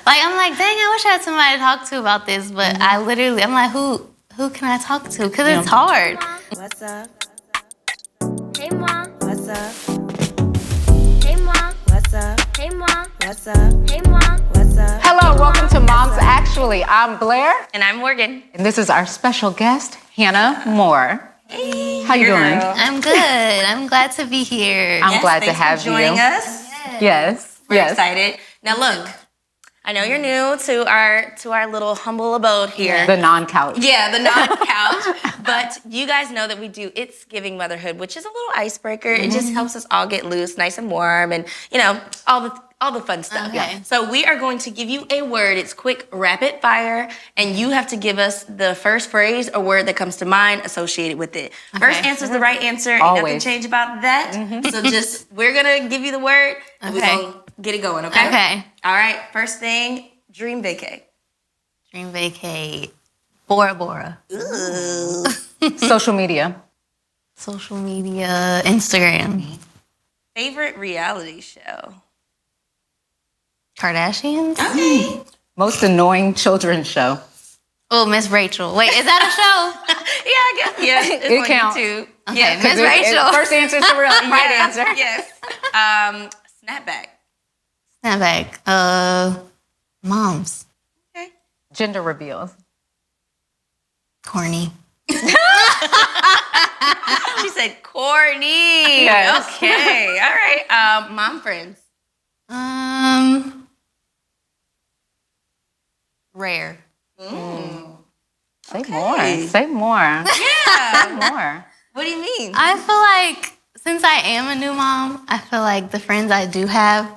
Like, I'm like, dang, I wish I had somebody to talk to about this. But I'm like, who can I talk to? Because it's hard. What's up? Hey, Mom. What's up? Hey, Mom. What's up? Hey, Mom. What's up? Hey, Mom. What's up? Hello, welcome to Moms Actually. I'm Blair. And I'm Morgan. And this is our special guest, Hannah Moore. Hey. How you doing? I'm good. I'm glad to be here. I'm glad to have for joining you. us. Yes. We're excited. Now look, I know you're new to our little humble abode here. The non-couch. Yeah, the non-couch. But you guys know that we do It's Giving Motherhood, which is a little icebreaker. It just helps us all get loose, nice and warm, and all the fun stuff. Okay. So we are going to give you a word. It's quick, rapid fire, and you have to give us the first phrase or word that comes to mind associated with it. First answer is the right answer. Ain't nothing Always. change about that. So we're gonna give you the word. And we're gonna get it going. Okay. Okay. All right. First thing, dream vacay. Dream vacay. Bora Bora. Social media. Social media. Instagram. Favorite reality show. Kardashians. Okay. Most annoying children's show. Oh, Miss Rachel. Wait, is that a show? Yeah, I guess. Yeah, it's It on counts. YouTube. Okay, Yeah, Miss Rachel. First answer is the right answer. Yes. Snapback. Snapback. Moms. Okay. Gender reveals. Corny. She said corny. Yes. Okay. All right. Mom friends. Rare. Say more. Say more. Yeah. Say more. What do you mean? I feel like since I am a new mom, I feel like the friends I do have,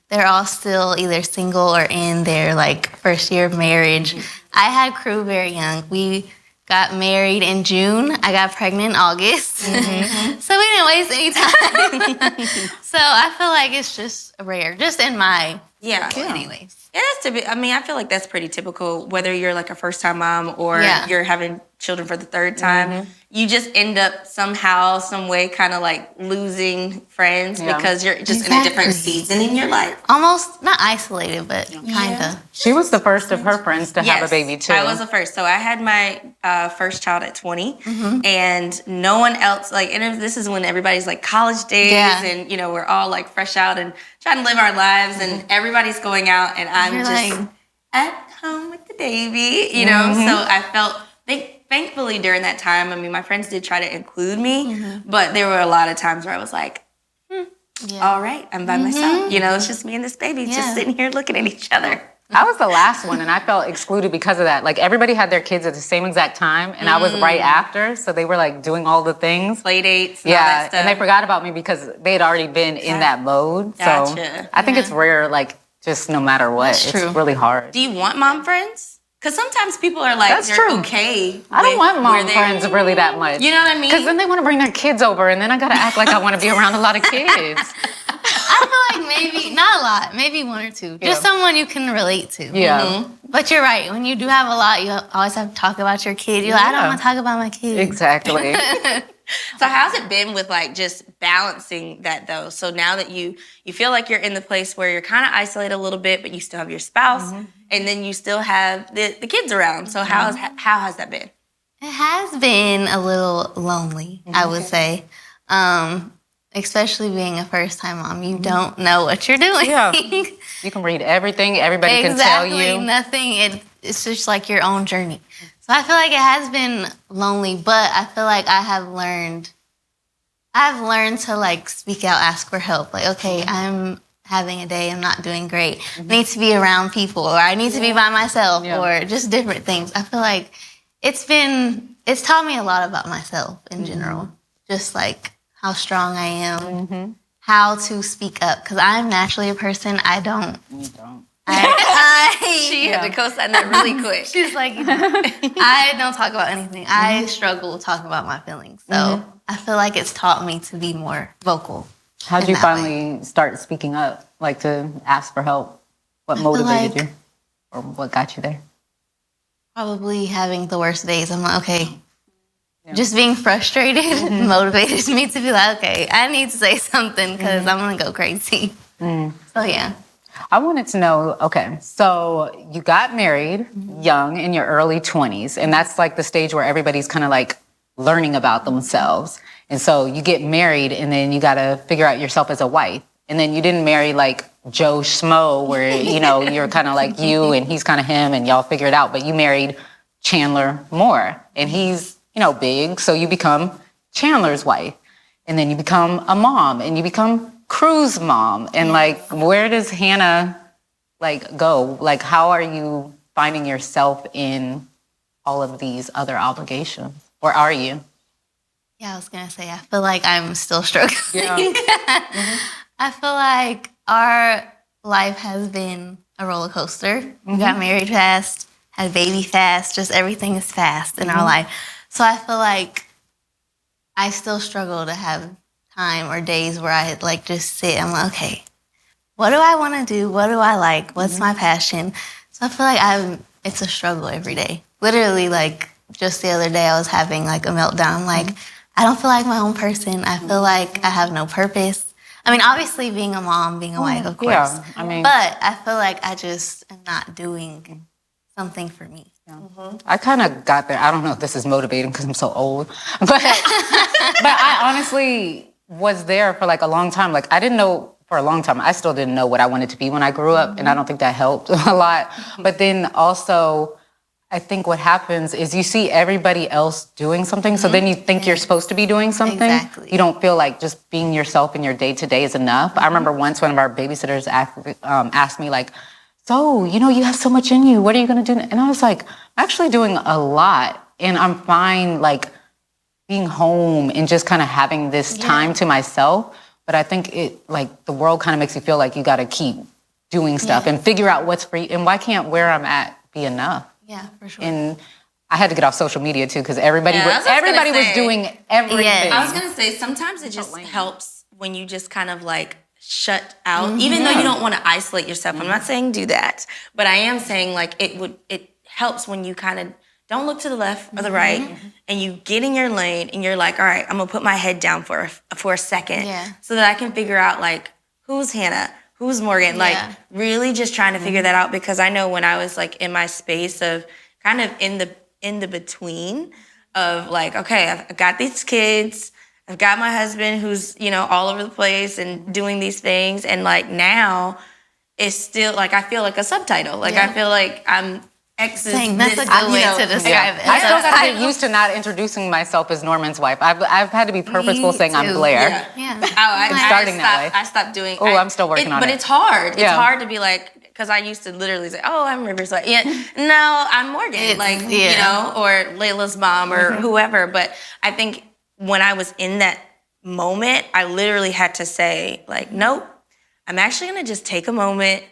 they're all still either single or in their first year of marriage. I had crew very young. We got married in June. I got pregnant in August. So we didn't waste any time. So I feel like it's just rare, just in my anyways. It has to be. I mean, I feel like that's pretty typical, whether you're like a first-time mom or you're having children for the third time. You just end up somehow, some way, kind of like losing friends because you're just in a different season in your life. Almost not isolated, but kind of. She was the first of her friends to have a baby, too. I was the first. So I had my first child at 20, and no one else, and this is when everybody's like college days, and, we're all like fresh out and trying to live our lives, and everybody's going out, and I'm You're just at home with the baby, So I felt, thankfully during that time, I mean, my friends did try to include me, but there were a lot of times where I was like, all right, I'm by myself. It's just me and this baby just sitting here looking at each other. I was the last one, and I felt excluded because of that. Like, everybody had their kids at the same exact time, and I was right after, so they were, doing all the things. Play dates and all that stuff. And they forgot about me because they had already been in that mode. Gotcha. So I think it's rare, just no matter what. That's true. It's really hard. Do you want mom friends? Because sometimes people are like, That's they're true. okay. I don't want mom where they're- friends really that much. You know what I mean? Because then they want to bring their kids over, and then I got to act like I want to be around a lot of kids. I feel like maybe, not a lot, maybe one or two. Just someone you can relate to. Yeah. But you're right. When you do have a lot, you always have to talk about your kid. You're like, I don't want to talk about my kid. Exactly. So how's it been with just balancing that though? So now that you feel like you're in the place where you're kind of isolated a little bit, but you still have your spouse, and then you still have the kids around. So how has that been? It has been a little lonely, I would say. Especially being a first-time mom. You don't know what you're doing. Yeah. You can read everything. Everybody can tell you. Exactly, nothing. It's just like your own journey. So I feel like it has been lonely, but I feel like I've learned to speak out, ask for help. Like, okay, I'm having a day, I'm not doing great. I need to be around people, or I need to be by myself, or just different things. I feel like it's taught me a lot about myself in general. Just how strong I am, how to speak up. Because I'm naturally a person, I don't. You don't. She had to co-sign that really quick. She's like, I don't talk about anything. I struggle talking about my feelings. So I feel like it's taught me to be more vocal. How'd you finally start speaking up, to ask for help? What motivated you? Or what got you there? Probably having the worst days. I'm like, okay. Just being frustrated motivated me to be like, okay, I need to say something because I'm going to go crazy. So, yeah. I wanted to know, okay, so you got married young in your early 20s, and that's like the stage where everybody's kind of like learning about themselves. And so you get married, and then you got to figure out yourself as a wife. And then you didn't marry like Joe Schmo, where, you know, you're kind of like you and he's kind of him and y'all figure it out. But you married Chandler Moore, and he's, you know, big. So you become Chandler's wife. And then you become a mom, and you become Crew's mom. And like, where does Hannah like go? Like, how are you finding yourself in all of these other obligations? Or are you? Yeah, I was gonna say, I feel like I'm still struggling. Yeah. I feel like our life has been a roller coaster. We got married fast, had a baby fast, just everything is fast in our life. So I feel like I still struggle to have time or days where I like just sit and I'm like, okay, what do I want to do? What do I like? What's my passion? So I feel like it's a struggle every day. Literally, like just the other day I was having like a meltdown. Like, I don't feel like my own person. I feel like I have no purpose. I mean, obviously being a mom, being a wife, of course. Yeah, I mean, but I feel like I just am not doing something for me. I kind of got there. I don't know if this is motivating because I'm so old, but I honestly was there for like a long time. Like, I didn't know for a long time. I still didn't know what I wanted to be when I grew up, and I don't think that helped a lot. But then also, I think what happens is you see everybody else doing something, so then you think you're supposed to be doing something. Exactly. You don't feel like just being yourself in your day-to-day is enough. I remember once one of our babysitters asked me like, so, you know, you have so much in you. What are you going to do? And I was like, I'm actually doing a lot, and I'm fine like being home and just kind of having this time to myself. But I think it, like, the world kind of makes you feel like you got to keep doing stuff and figure out what's free. And why can't where I'm at be enough? Yeah, for sure. And I had to get off social media too, because everybody was doing everything. Yes. I was gonna say, sometimes it just helps when you just kind of like shut out, even though you don't want to isolate yourself. I'm not saying do that, but I am saying like it helps when you kind of don't look to the left or the right, and you get in your lane and you're like, all right, I'm gonna put my head down for a second, so that I can figure out like who's Hannah, who's Morgan, like really just trying to figure that out, because I know when I was like in my space of kind of in the between of like, okay, I've got these kids, I've got my husband who's, you know, all over the place and doing these things, and like now it's still like I feel like a subtitle, like I feel like I'm X is Dang, that's this, a good way you know, to describe it. I still got to get used to not introducing myself as Norman's wife. I've had to be purposeful saying I'm Blair. Yeah. I'm starting that way. I stopped doing. Oh, I'm still working on it. But it's hard. It's Yeah. hard to be like, because I used to literally say, "Oh, I'm River's wife." Yeah, no, I'm Morgan. Like you know, or Layla's mom, or whoever. But I think when I was in that moment, I literally had to say, like, nope, I'm actually gonna just take a moment,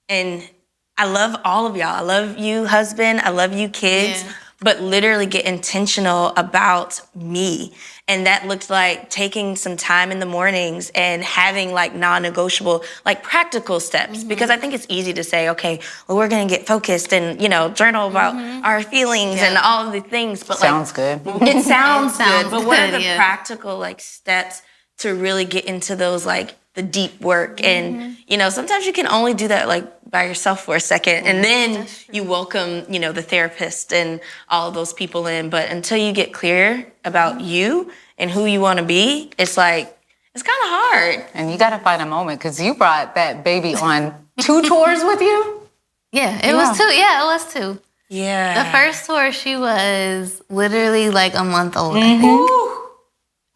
and I love all of y'all. I love you, husband. I love you, kids. But literally get intentional about me. And that looked like taking some time in the mornings and having like non-negotiable, like practical steps. Because I think it's easy to say, okay, well, we're gonna get focused and, you know, journal about our feelings and all of the things. But Sounds good. It sounds good. But what are good, the practical like steps to really get into those like the deep work? And, you know, sometimes you can only do that like by yourself for a second, and then you welcome, you know, the therapist and all of those people in. But until you get clear about you and who you want to be, it's like, it's kind of hard. And you got to find a moment, because you brought that baby on 2 tours with you? Yeah, it was 2. Yeah, it was 2. Yeah. The first tour, she was literally like a month old, I think.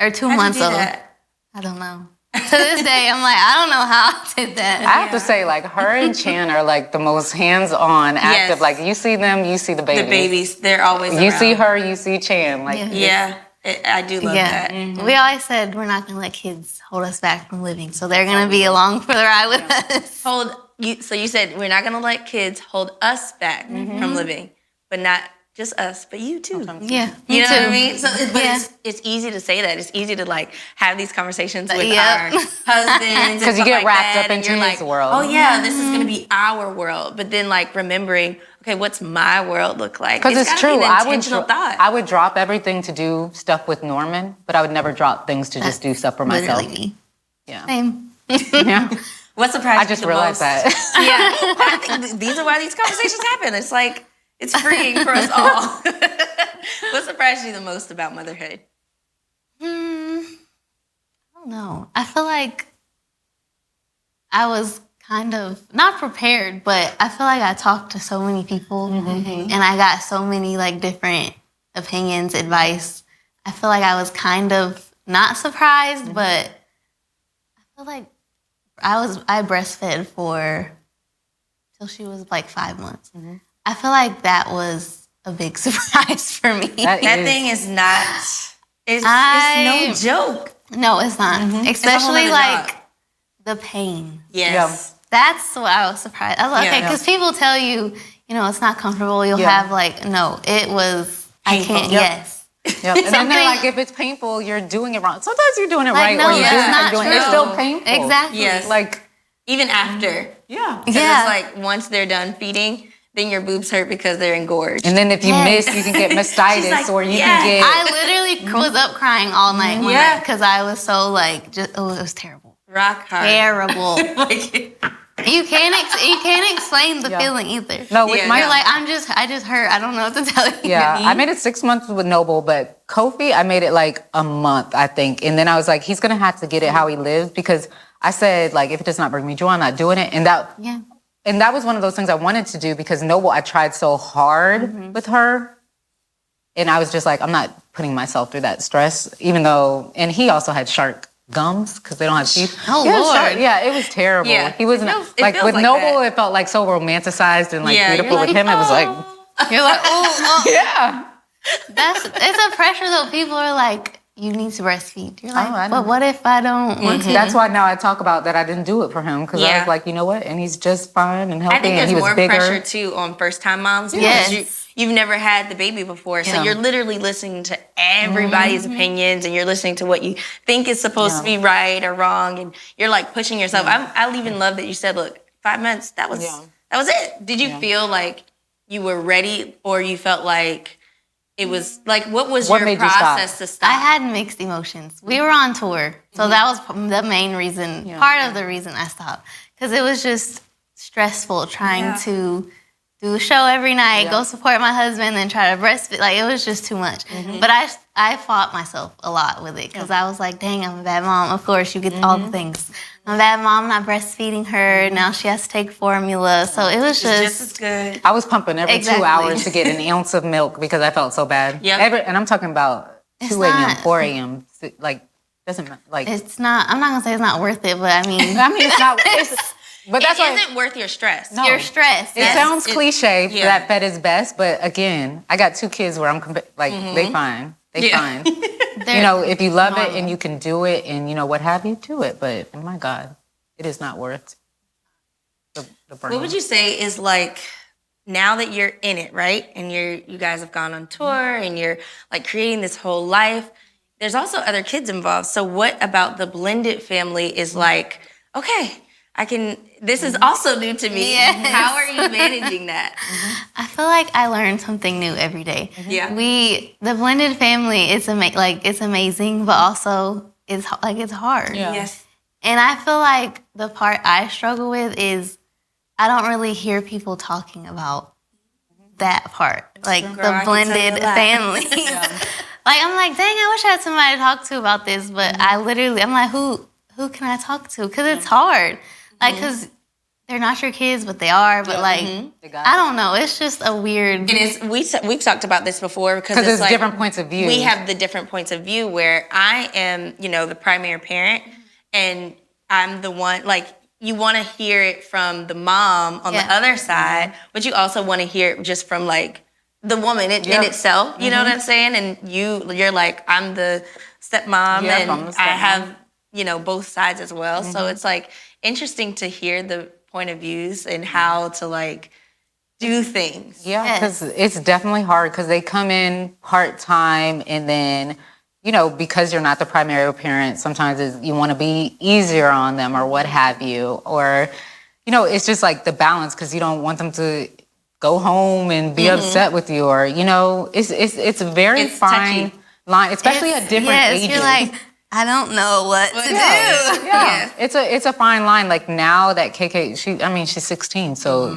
Or 2 months old. I don't know. To this day, I'm like, I don't know how I did that. I have to say, like, her and Chan are like the most hands-on, active. Yes. Like, you see them, you see the babies. The babies, they're always You around. see her, you see Chan. Like, I do love that. We always said we're not gonna let kids hold us back from living, so they're gonna be along for the ride with us. So you said we're not gonna let kids hold us back from living, but not just us, but you too. Yeah, You know too. what I mean? So, but Yeah. it's easy to say that. It's easy to like have these conversations with Yep. our husbands, Because you get wrapped up and into you're his like, world. oh yeah, this is gonna be our world. But then like remembering, okay, what's my world look like? because it's gotta true. be an intentional thought. I would drop everything to do stuff with Norman, but I would never drop things to just do stuff for myself. Literally me. Yeah. Same. Yeah. What surprised I you just the realized most? that. Yeah, I think these are why these conversations happen. It's like, it's freeing for us all. What surprised you the most about motherhood? I don't know. I feel like I was kind of not prepared, but I feel like I talked to so many people and I got so many like different opinions, advice. I feel like I was kind of not surprised, but I feel like I breastfed for till she was like 5 months. I feel like that was a big surprise for me. That thing is not, it's no joke. No, it's not. Especially nother like job. the pain. Yes. That's what I was surprised. I was like, Yeah. okay, because people tell you, it's not comfortable. You'll have like, no, it was, Painful. I can't, Yep. yes. Yep. And then they're like, if it's painful, you're doing it wrong. Sometimes you're doing it Like, right, no, or you're that's doing it, not doing it. true. It's still painful. Exactly. Yes. Like, Even after. yeah. Because Yeah. it's like, once they're done feeding, then your boobs hurt because they're engorged. And then if you miss, you can get mastitis, like, or you yeah. can get. I literally was up crying all night one Yeah. night because I was so like, it was terrible. Rock hard. Terrible. Like, you can't explain the feeling either. No, with Yeah, my You're like, I just hurt. I don't know what to tell you. Yeah, I made it 6 months with Noble, but Kofi, I made it like a month, I think. And then I was like, he's gonna have to get it how he lives, because I said, like, if it does not bring me joy, I'm not doing it. And that was one of those things I wanted to do, because Noble, I tried so hard with her. And I was just like, I'm not putting myself through that stress, even though, and he also had shark gums because they don't have teeth. Oh, yeah, Lord. Yeah, it was terrible. Yeah. He wasn't, It like, feels with like Noble, that. it felt like so romanticized and like Yeah, you're beautiful. like, With him, it was like, You're like, oh, yeah. it's a pressure though. People are like, you need to breastfeed. You're like, I know. but what if I don't want to? That's why now I talk about that I didn't do it for him, because I Yeah. was like, you know what? And he's just fine and healthy, I think and there's he was more bigger. pressure too on first-time moms because Yes. you've never had the baby before, so Yeah. you're literally listening to everybody's opinions, and you're listening to what you think is supposed to be right or wrong, and you're like pushing yourself. I even love that you said, "Look, 5 months. That was it." Did you feel like you were ready, or you felt like it was like, what was What your made you stop? process to stop? I had mixed emotions. We were on tour, so that was the main reason, part of the reason I stopped. Because it was just stressful trying to do a show every night, go support my husband, then try to breastfeed. Like, it was just too much. But I fought myself a lot with it, because I was like, dang, I'm a bad mom. Of course, you get all the things. I'm a bad mom, not breastfeeding her. Now she has to take formula. So it was It's just as good. I was pumping every Exactly. 2 hours to get an ounce of milk because I felt so bad. Yep. And I'm talking about It's 2 a.m., not- 4 a.m. Like, doesn't like. It's not, I'm not going to say it's not worth it, but I mean, It's not. But that's why. Isn't worth your stress. No. you're stressed. It sounds cliche yeah. that fed is best, but again, I got 2 kids where I'm like, they fine. They fine. You know, if you love it and you can do it and, you know, what have you, do it. But, oh my God, it is not worth the burden. What would you say is like, now that you're in it, right? And you guys have gone on tour and you're like creating this whole life. There's also other kids involved. So what about the blended family is like, okay, this is also new to me. Yes. How are you managing that? I feel like I learn something new every day. Yeah. The blended family, it's amazing, but also it's hard. Yes. And I feel like the part I struggle with is I don't really hear people talking about that part, like Girl, I the can tell you blended a lot. families. Like, I'm like, dang, I wish I had somebody to talk to about this, but I'm like, who can I talk to? Because it's hard. Like, because they're not your kids, but they are. But like, I don't know. It's just a weird. And it's we've talked about this before because Because it's there's like, different points of view. we have the different points of view where I am, the primary parent, and I'm the one, like, you want to hear it from the mom on the other side, but you also want to hear it just from like the woman in itself. You know what I'm saying? And you're like, I'm the stepmom, Yep, and I'm the I stepmom. have both sides as well. So it's like interesting to hear the point of views and how to like do things. Yeah, because it's definitely hard because they come in part-time, and then, because you're not the primary parent, sometimes you want to be easier on them or what have you. Or, it's just like the balance, because you don't want them to go home and be upset with you, or, it's a very It's fine touchy. line, especially at different ages. You're like, I don't know what to do. Yeah. It's a fine line. Like now that KK, she's 16. So,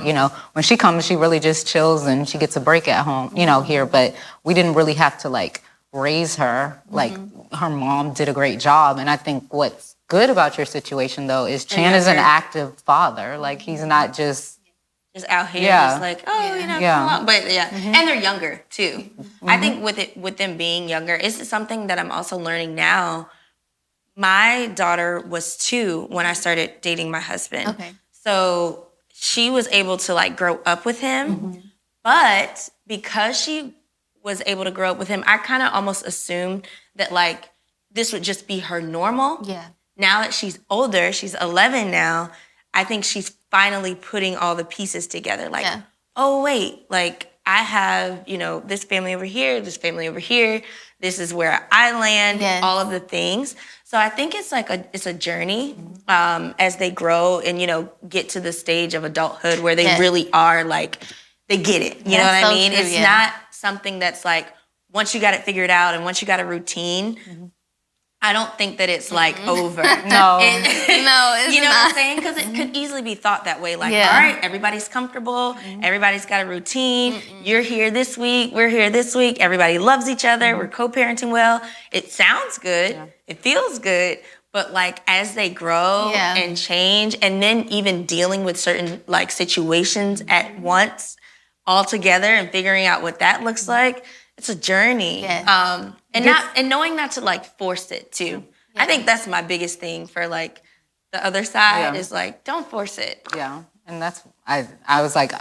when she comes, she really just chills and she gets a break at home, here. But we didn't really have to like raise her. Like her mom did a great job. And I think what's good about your situation though is Chan is an active father. Like he's not just out here, just like, come along. But and they're younger too. I think with them being younger, it's something that I'm also learning now. My daughter was 2 when I started dating my husband. Okay. So she was able to like grow up with him, but because she was able to grow up with him, I kind of almost assumed that like this would just be her normal. Yeah. Now that she's older, she's 11 now, I think she's finally putting all the pieces together. Like, oh wait, like I have, this family over here, this family over here. This is where I land, all of the things. So I think it's like it's a journey as they grow and, get to the stage of adulthood where they really are like, they get it. You know what I mean? It's not something that's like, once you got it figured out and once you got a routine, I don't think that it's like over. No. No, it's you know not. what I'm saying? Because it could easily be thought that way. Like, all right, everybody's comfortable. Everybody's got a routine. You're here this week. We're here this week. Everybody loves each other. We're co-parenting well. It sounds good. It feels good. But like as they grow and change, and then even dealing with certain like situations at once all together and figuring out what that looks like, it's a journey. And knowing not to like force it too. I think that's my biggest thing for like the other side is like, don't force it. Yeah. And that's, I was like,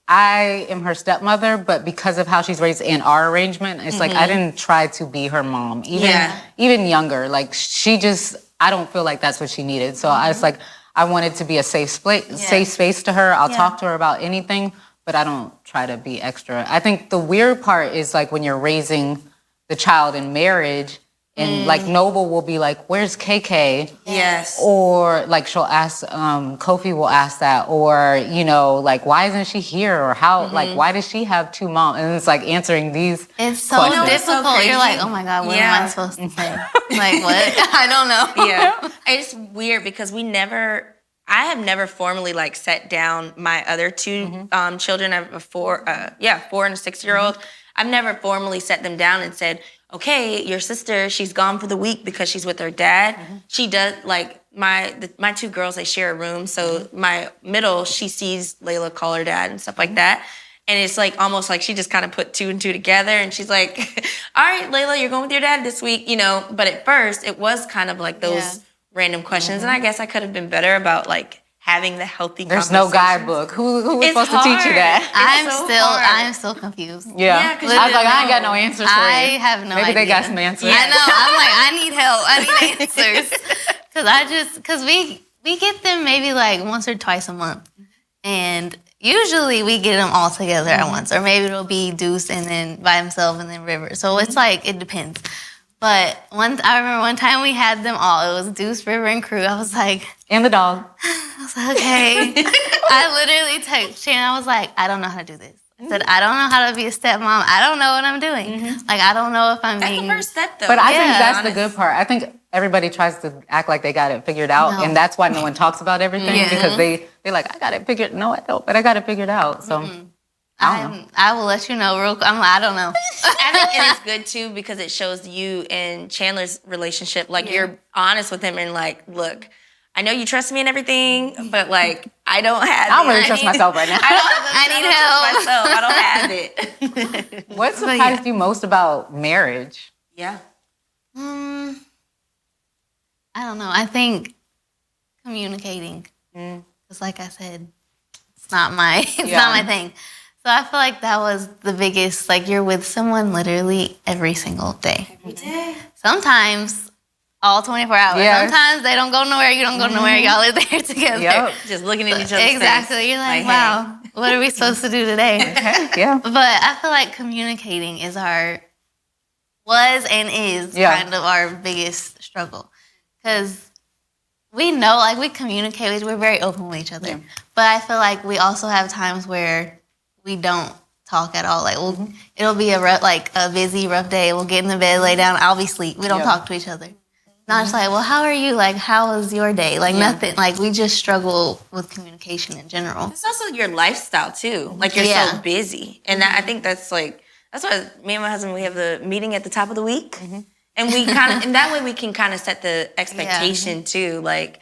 I am her stepmother, but because of how she's raised in our arrangement, it's like, I didn't try to be her mom, even younger. Like I don't feel like that's what she needed. So I was like, I wanted to be a safe space to her. I'll talk to her about anything, but I don't try to be extra. I think the weird part is like when you're raising the child in marriage and like Noble will be like, where's KK? Yes. Or like she'll ask, Kofi will ask that, or, like, why isn't she here? Or how, like, why does she have 2 moms? And it's like answering these It's so questions. difficult. So You're like, oh my God, what am I supposed to say? Like, what? I don't know. Yeah. It's weird because I have never formally like sat down my other 2 children. I have a 4 and a 6-year-old. I've never formally sat them down and said, okay, your sister, she's gone for the week because she's with her dad. She does like my 2 girls, they share a room. So my middle, she sees Layla call her dad and stuff like that. And it's like almost like she just kind of put 2 and 2 together. And she's like, all right, Layla, you're going with your dad this week, But at first, it was kind of like those random questions. And I guess I could have been better about like having the healthy There's no guidebook. Who was supposed to teach you that? I'm still confused. Yeah. I was like, I ain't got no answers for you. I have no idea. Maybe they got some answers. I know. I'm like, I need help. I need answers. Because we get them maybe like once or twice a month. And usually we get them all together at once. Or maybe it'll be Deuce and then by himself and then River. So it's like, it depends. But I remember one time we had them all. It was Deuce, River, and Crew. I was like... And the dog. I was like, okay. I literally texted Shannon. I was like, I don't know how to do this. I said, I don't know how to be a stepmom. I don't know what I'm doing. Like, I don't know if I'm being... That's the first step, though. But I think that's the good part. I think everybody tries to act like they got it figured out. And that's why no one talks about everything. Because they're like, I got it figured... No, I don't. But I got it figured out. So... I will let you know real quick. I'm like, I don't know. I think it is good too because it shows you and Chandler's relationship. Like you're honest with him and like, look, I know you trust me and everything, but like I don't have. I don't really trust myself right now. I need help. Myself. I don't have it. What surprised you most about marriage? Yeah. I don't know. I think communicating. Because like I said, it's not my thing. So I feel like that was the biggest, like you're with someone literally every single day. Every day. Sometimes all 24 hours. Yes. Sometimes they don't go nowhere, you don't go nowhere, y'all are there together. Yep. Just looking at each other's face. Exactly. You're like, wow, what are we supposed to do today? Yeah. But I feel like communicating was and is kind of our biggest struggle. Because we know, like we communicate, we're very open with each other. Yeah. But I feel like we also have times where we don't talk at all. Like, it'll be a busy, rough day. We'll get in the bed, lay down. I'll be asleep. We don't talk to each other. Not just like, well, how are you? Like, how was your day? Like, nothing. Like, we just struggle with communication in general. It's also your lifestyle too. Like, you're so busy, and I think that's why me and my husband, we have the meeting at the top of the week, and we kind of, and that way we can kind of set the expectation too. Like,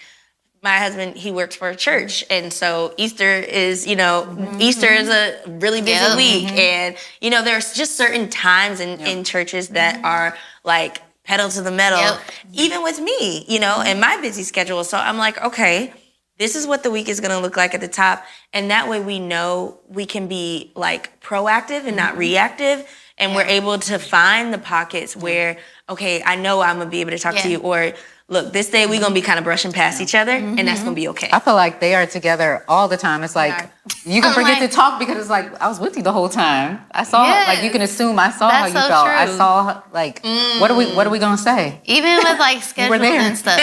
my husband, he works for a church, and so Easter is, Easter is a really busy week, and there's just certain times in churches that are like pedal to the metal, even with me, and my busy schedule. So I'm like, okay, this is what the week is going to look like at the top. And that way we know we can be like proactive and not reactive. And we're able to find the pockets where, okay, I know I'm going to be able to talk to you, or look, this day we're going to be kind of brushing past each other, and that's going to be okay. I feel like they are together all the time. It's like, you can forget to talk because it's like, I was with you the whole time. I saw, like, you can assume I saw how you felt. True. I saw, like, what are we going to say? Even with, like, schedules and stuff.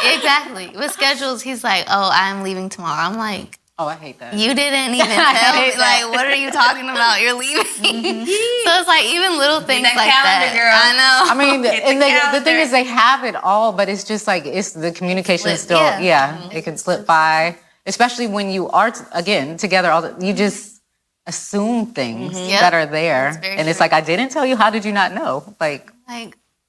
Exactly. With schedules, he's like, oh, I'm leaving tomorrow. I'm like, oh, I hate that. You didn't even tell me. Like, what are you talking about? You're leaving. So it's like even little things like that. Girl. I know. I mean, and the thing is, they have it all, but it's just like the communication is still, it can slip by. Especially when you are again together. You just assume things that are there, and it's like, I didn't tell you. How did you not know? Like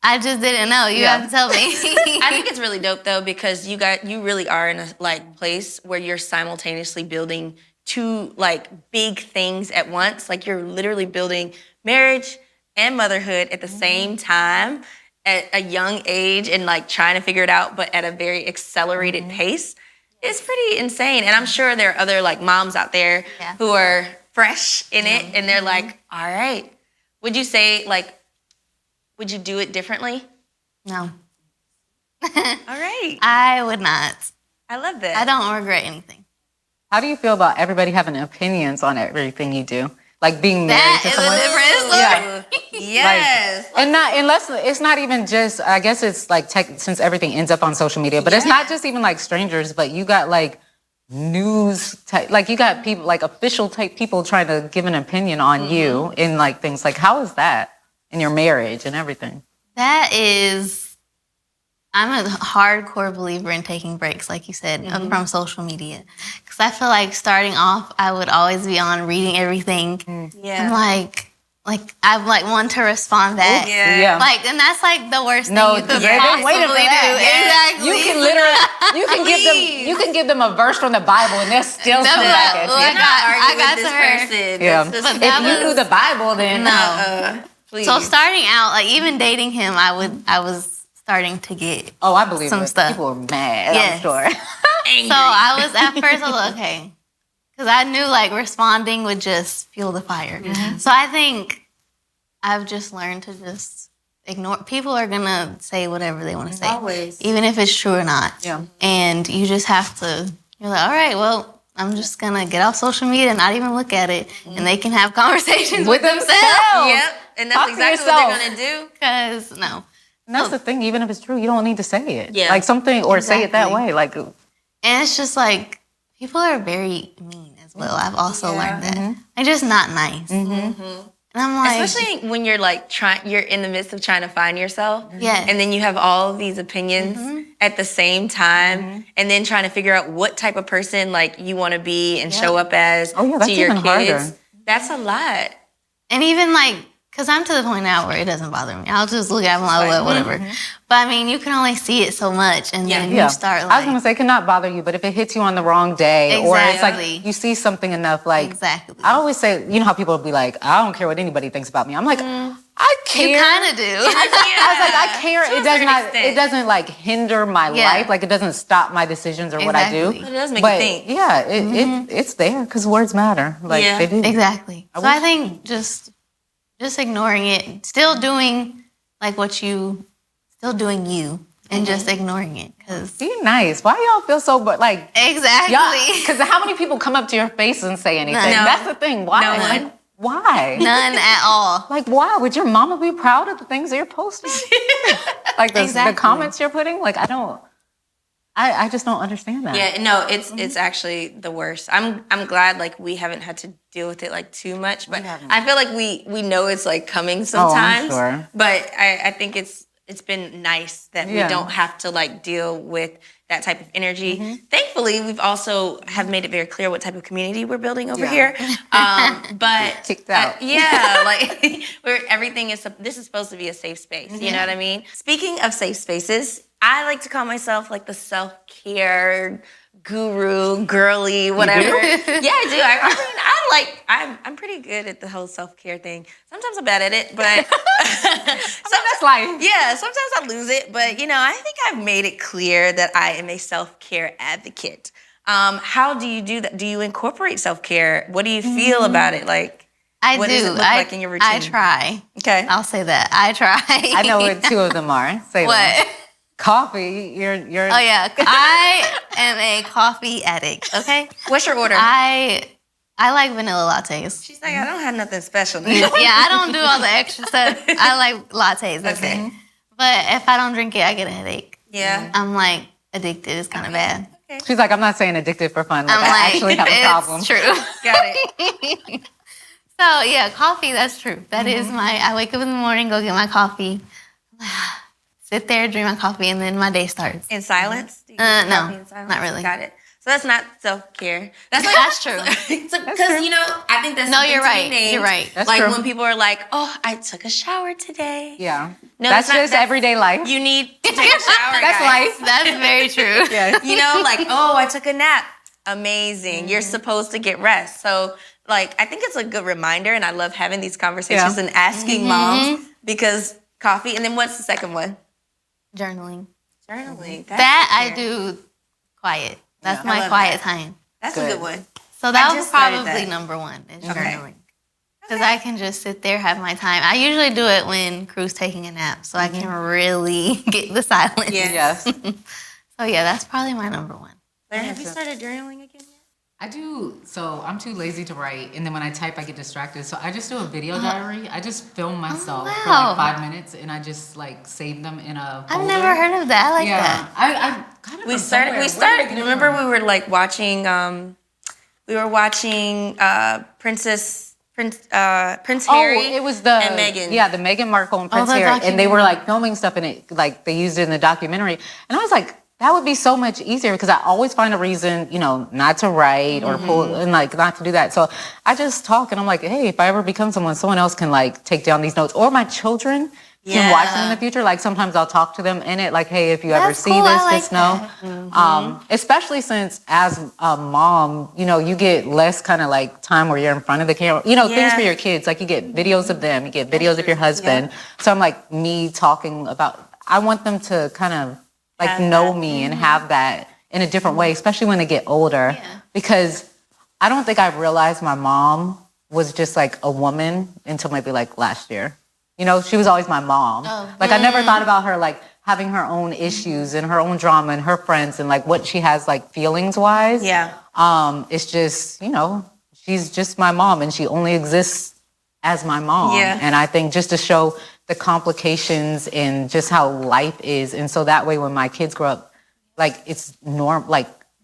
I just didn't know. You have to tell me. I think it's really dope though, because you really are in a like place where you're simultaneously building two like big things at once. Like, you're literally building marriage and motherhood at the same time at a young age, and like trying to figure it out, but at a very accelerated pace. It's pretty insane. And I'm sure there are other like moms out there who are fresh in it, and they're like, all right. Would you say, like, would you do it differently? No. All right. I would not. I love that. I don't regret anything. How do you feel about everybody having opinions on everything you do? Like being married to someone? That is a different story. Yes. Like, and not unless it's not even just, I guess it's like since everything ends up on social media, but it's not just even like strangers, but you got like news type, like you got people like official type people trying to give an opinion on you in like things like, how is that in your marriage and everything? That is, I'm a hardcore believer in taking breaks, like you said, from social media. Because I feel like starting off, I would always be on reading everything. I'm like I'm like one to respond back. Like, and that's like the worst thing you could possibly do. Exactly. You can literally, you can give them a verse from the Bible and they'll still come back at you. I got to her. But if you knew the Bible, then no. Please. So starting out, like even dating him, I was starting to get I believe some stuff. People were mad, I'm sure. So I was at first I was like, okay, because I knew like responding would just fuel the fire. So I think I've just learned to just ignore. People are gonna say whatever they want to say, always, even if it's true or not. And you just have to. You're like, all right, well, I'm just gonna get off social media and not even look at it, and they can have conversations with themselves. And that's exactly what they're gonna do. Because no. And that's the thing, even if it's true, you don't need to say it. Like something, or say it that way. Like, and it's just like, people are very mean as well. I've also learned that. They're just not nice. And I'm like, especially when you're like you're in the midst of trying to find yourself. And then you have all of these opinions at the same time, and then trying to figure out what type of person like you want to be and show up as to your kids. Harder. That's a lot. And even like, because I'm to the point now where it doesn't bother me. I'll just look at them like, whatever. But I mean, you can only see it so much, and then you start like... I was going to say, it cannot bother you, but if it hits you on the wrong day, or it's like you see something enough, like... I always say, you know how people will be like, I don't care what anybody thinks about me. I'm like, I care. You kind of do. I was like, I care. It doesn't like hinder my life. Like, it doesn't stop my decisions or what I do. But it does make you think. Yeah, it's there, because words matter. Like, they do. Exactly. So I think just ignoring it, still doing like still doing you, and just ignoring it. Cause be nice. Why y'all feel so like exactly? Because how many people come up to your face and say anything? That's the thing. Why? No one. Like, why? None at all. Like, why? Would your mama be proud of the things that you're posting? Like the comments you're putting? Like, I don't. I just don't understand that. Yeah, no, it's actually the worst. I'm glad like we haven't had to deal with it like too much, but I feel like we know it's like coming sometimes. sure. But I think it's been nice that we don't have to like deal with that type of energy. Thankfully, we've also have made it very clear what type of community we're building over here. But Kicked out. like where everything is. This is supposed to be a safe space. You know what I mean? Speaking of safe spaces, I like to call myself like the self-care guru, girly, whatever. Yeah, I do. I mean, I'm pretty good at the whole self-care thing. Sometimes I'm bad at it, but That's life. yeah, sometimes I lose it. But I think I've made it clear that I am a self-care advocate. How do you do that? Do you incorporate self-care? What do you feel about it? Like, I what do. does it look like in your routine? I try. Okay. I'll say that. I try. I know what two of them are. Say them. What? Coffee. You're. Oh yeah, I am a coffee addict. Okay. What's your order? I like vanilla lattes. She's like, I don't have nothing special. Yeah, I don't do all the extra stuff. I like lattes. That's it. But if I don't drink it, I get a headache. Yeah. I'm like addicted. It's kind of bad. She's like, I'm not saying addicted for fun. Like, I'm I like, actually have a problem. it's true. Got it. So yeah, coffee. That's true. That is my. I wake up in the morning, go get my coffee, sit there, drink my coffee, and then my day starts. In silence? Do you No, drink coffee in silence? not really. Got it. So that's not self-care. That's like That's true. Because I think that's No, something you're to be right. named. You're right. That's like true. when people are like, "Oh, I took a shower today." Yeah. No, that's not- just everyday life. You need to take a shower. That's guys. life. That's very true. Yeah. Like, oh, I took a nap. Amazing. You're supposed to get rest. So, like, I think it's a good reminder, and I love having these conversations and asking moms because coffee. And then what's the second one? Journaling. Journaling. That I do quiet. That's I my love quiet that. time. That's Good. a good one. So that was just started probably that. number one is Okay. journaling. Because I can just sit there, have my time. I usually do it when Crew's taking a nap, so I can really get the silence. Yeah. Yes. So yeah, that's probably my number one. Claire, have you started journaling again yet? I do. So I'm too lazy to write, and then when I type, I get distracted. So I just do a video diary. I just film myself for wow. like 5 minutes, and I just like save them in a folder. I've never heard of that. I like Yeah, that. I kind of We started. Remember, we were like watching. Prince Harry. Oh, it was the and Meghan. Yeah, the Meghan Markle and Prince the Harry, and they were documentary. like filming stuff, and it like they used it in the documentary, and I was like, that would be so much easier because I always find a reason, not to write or pull and like not to do that. So I just talk, and I'm like, hey, if I ever become someone else can like take down these notes, or my children can watch them in the future. Like sometimes I'll talk to them in it, like, hey, if you ever That's see cool. this, I like just know. Especially since as a mom, you get less kind of like time where you're in front of the camera. Things for your kids, like you get videos of them, you get videos of your husband. So I'm like me talking about. I want them to kind of like Have know that. me and have that in a different way, especially when they get older. Because I don't think I realized my mom was just like a woman until maybe like last year. She was always my mom. Like I never thought about her like having her own issues and her own drama and her friends and like what she has like feelings wise. Yeah. It's just, she's just my mom and she only exists as my mom. Yeah. And I think just to show the complications and just how life is. And so that way when my kids grow up, like it's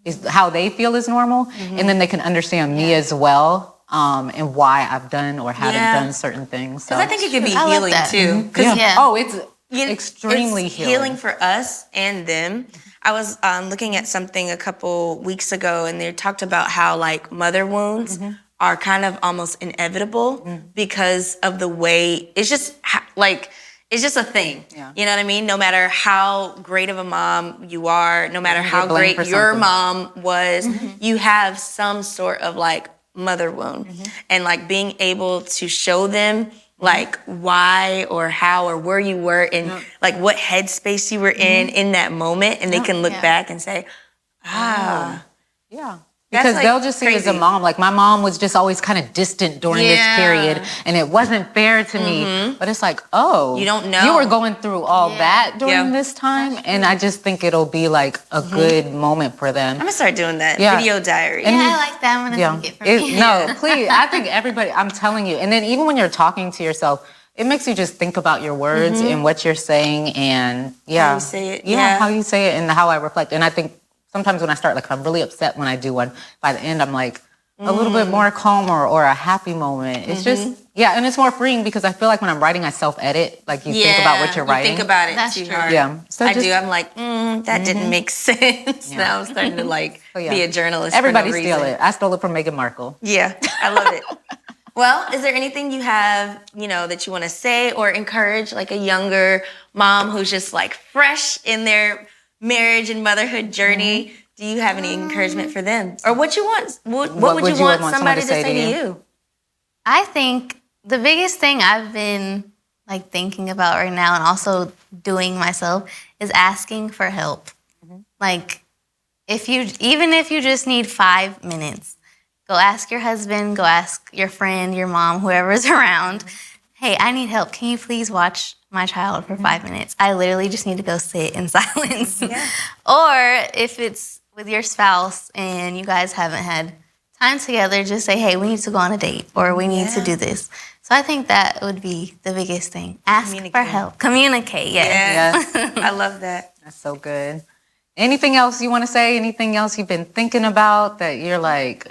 is how they feel is normal. And then they can understand me as well. And why I've done or haven't done certain things. So Because I think it could be I love healing that. too. 'Cause Yeah. Oh, it's you know, extremely it's healing. for us and them. I was looking at something a couple weeks ago, and they talked about how like mother wounds are kind of almost inevitable because of the way it's just it's just a thing. Yeah. You know what I mean? No matter how great of a mom you are, no matter how blamed great for your something. mom was, you have some sort of like mother wound, and like being able to show them like why or how or where you were in like what headspace you were in that moment, and they can look back and say, Yeah. That's, Because like, they'll just see it as a crazy. mom. Like my mom was just always kind of distant during this Yeah. period and it wasn't fair to me. But it's like, oh. You don't know. You were going through all that during Yeah. this time. And I just think it'll be like a good moment for them. I'm gonna start doing that Yeah. video diary. And- Yeah, I like that. I'm gonna take it from you. No, please. I think everybody, I'm telling you. And then even when you're talking to yourself, it makes you just think about your words and what you're saying and How you say it, Yeah, yeah. how you say it and how I reflect. And I think sometimes when I start, like, I'm really upset when I do one. By the end, I'm like a little bit more calmer or a happy moment. It's just, and it's more freeing because I feel like when I'm writing, I self-edit. Like, you think about what you're writing. You think about it That's too true. hard. Yeah. So I just, do. I'm like, that didn't make sense. Now I'm starting to like be a journalist. Everybody for no steal reason. it. I stole it from Meghan Markle. Yeah, I love it. Well, is there anything you have, that you want to say or encourage, like a younger mom who's just like fresh in their marriage and motherhood journey? Do you have any encouragement for them, or what you want? What would you want somebody to say to you? I think the biggest thing I've been like thinking about right now and also doing myself is asking for help. Like, even if you just need 5 minutes, go ask your husband, go ask your friend, your mom, whoever's around. Hey, I need help. Can you please watch my child for 5 minutes? I literally just need to go sit in silence. Or if it's with your spouse and you guys haven't had time together, just say, hey, we need to go on a date or we need to do this. So I think that would be the biggest thing. Ask for help. Communicate, Yes. I love that. That's so good. Anything else you want to say? Anything else you've been thinking about that you're like,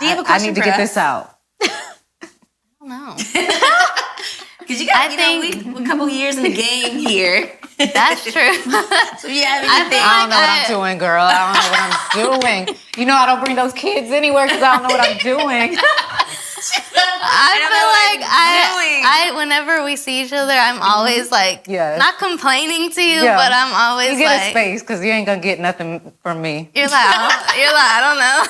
Do you have a I question need to for get us? this out? I don't know. Because you got, we a couple years in the game here. That's true. So you have anything? I don't know what I'm doing, girl. I don't know what I'm doing. I don't bring those kids anywhere because I don't know what I'm doing. I feel like whenever we see each other, I'm always like, not complaining to you, but I'm always you get like, a space because you ain't gonna get nothing from me. You're like, I don't know.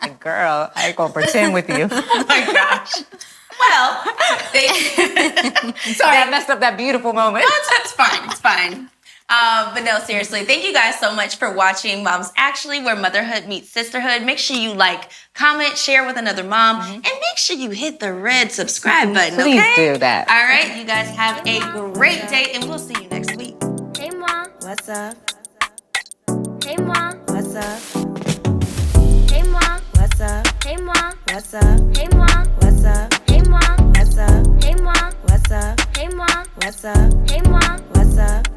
Like, girl, I ain't gonna pretend with you. Oh my gosh. Well, Sorry, I messed up that beautiful moment. It's fine. It's fine. But no, seriously, thank you guys so much for watching Moms Actually, where motherhood meets sisterhood. Make sure you like, comment, share with another mom, and make sure you hit the red subscribe button, okay? Please do that. All right, you guys have a great day, and we'll see you next week. Hey mom, what's up? Hey mom, what's up? Hey mom, what's up? Hey mom, what's up? Hey mom, what's up? Hey mom, what's up? Hey mom, what's up? Hey mom, what's up? Hey mom, what's up?